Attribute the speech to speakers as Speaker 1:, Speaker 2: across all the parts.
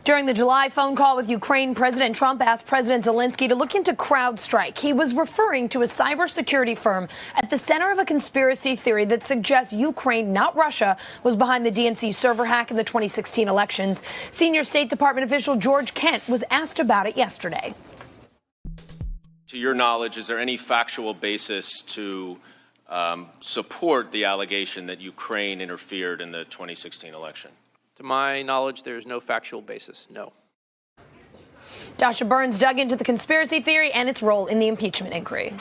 Speaker 1: During the July phone call with Ukraine, President Trump asked President Zelensky to look into CrowdStrike. He was referring to a cybersecurity firm at the center of a conspiracy theory that suggests Ukraine, not Russia, was behind the DNC server hack in the 2016 elections. Senior State Department official George Kent was asked about it yesterday.
Speaker 2: To your knowledge, is there any factual basis to support the allegation that Ukraine interfered in the 2016 election?
Speaker 3: To my knowledge, there is no factual basis, no.
Speaker 1: Dasha Burns dug into the conspiracy theory and its role in the impeachment inquiry.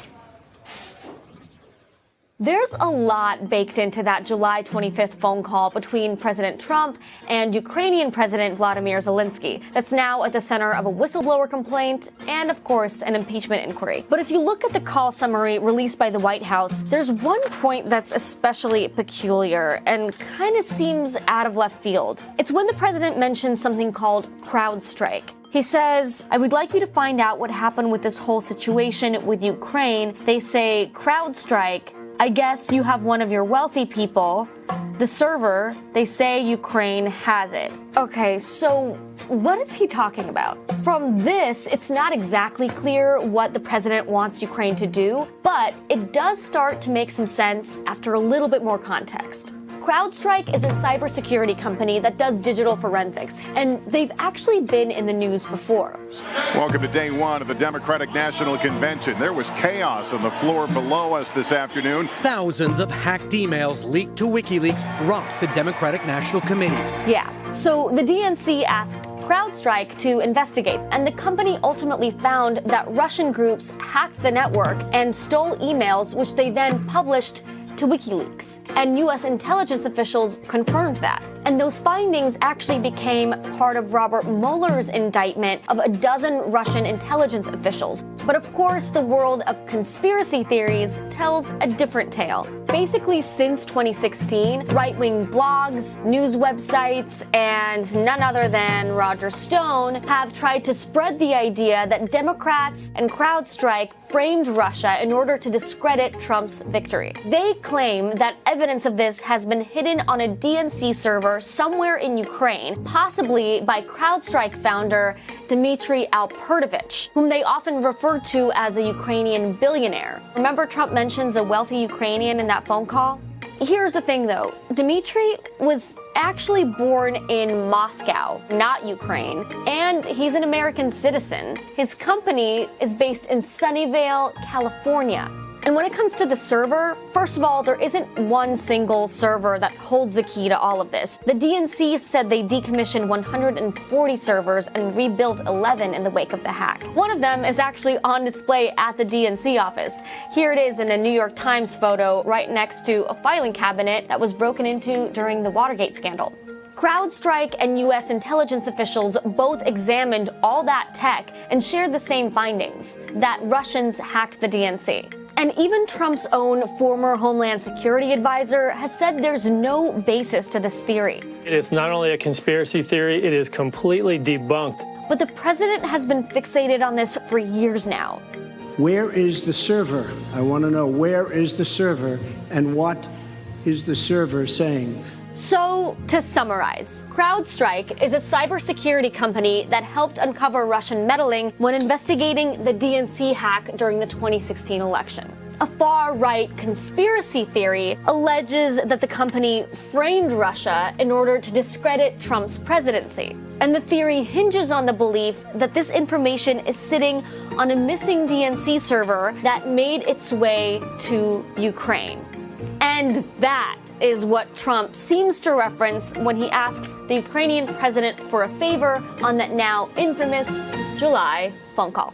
Speaker 4: There's a lot baked into that July 25th phone call between President Trump and Ukrainian President Vladimir Zelensky that's now at the center of a whistleblower complaint and, of course, an impeachment inquiry. But if you look at the call summary released by the White House, there's one point that's especially peculiar and kind of seems out of left field. It's when the president mentions something called CrowdStrike. He says, I would like you to find out what happened with this whole situation with Ukraine. They say CrowdStrike. I guess you have one of your wealthy people. The server, they say Ukraine has it. Okay, so what is he talking about? From this, it's not exactly clear what the president wants Ukraine to do, but it does start to make some sense after a little bit more context. CrowdStrike is a cybersecurity company that does digital forensics, and they've actually been in the news before.
Speaker 5: Welcome to day one of the Democratic National Convention. There was chaos on the floor below us this afternoon.
Speaker 6: Thousands of hacked emails leaked to WikiLeaks rocked the Democratic National Committee.
Speaker 4: Yeah, so the DNC asked CrowdStrike to investigate, and the company ultimately found that Russian groups hacked the network and stole emails, which they then published to WikiLeaks. And U.S. intelligence officials confirmed that. And those findings actually became part of Robert Mueller's indictment of a dozen Russian intelligence officials. But of course, the world of conspiracy theories tells a different tale. Basically, since 2016, right-wing blogs, news websites, and none other than Roger Stone have tried to spread the idea that Democrats and CrowdStrike framed Russia in order to discredit Trump's victory. They claim that evidence of this has been hidden on a DNC server somewhere in Ukraine, possibly by CrowdStrike founder Dmitry Alpertovich, whom they often refer to as a Ukrainian billionaire. Remember Trump mentions a wealthy Ukrainian in that phone call? Here's the thing though, Dmitry was actually born in Moscow, not Ukraine, and he's an American citizen. His company is based in Sunnyvale, California. And when it comes to the server, first of all, there isn't one single server that holds the key to all of this. The DNC said they decommissioned 140 servers and rebuilt 11 in the wake of the hack. One of them is actually on display at the DNC office. Here it is in a New York Times photo right next to a filing cabinet that was broken into during the Watergate scandal. CrowdStrike and U.S. intelligence officials both examined all that tech and shared the same findings, that Russians hacked the DNC. And even Trump's own former Homeland Security advisor has said there's no basis to this theory.
Speaker 7: It is not only a conspiracy theory, it is completely debunked.
Speaker 4: But the president has been fixated on this for years now.
Speaker 8: Where is the server? I want to know, where is the server and what is the server saying?
Speaker 4: So, to summarize, CrowdStrike is a cybersecurity company that helped uncover Russian meddling when investigating the DNC hack during the 2016 election. A far-right conspiracy theory alleges that the company framed Russia in order to discredit Trump's presidency. And the theory hinges on the belief that this information is sitting on a missing DNC server that made its way to Ukraine. And that is what Trump seems to reference when he asks the Ukrainian president for a favor on that now infamous July phone call.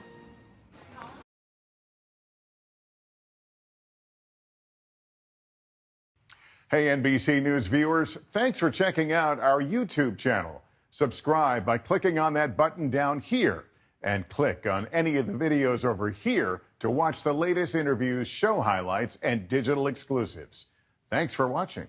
Speaker 5: Hey, NBC News viewers, thanks for checking out our YouTube channel. Subscribe by clicking on that button down here and click on any of the videos over here to watch the latest interviews, show highlights, and digital exclusives. Thanks for watching.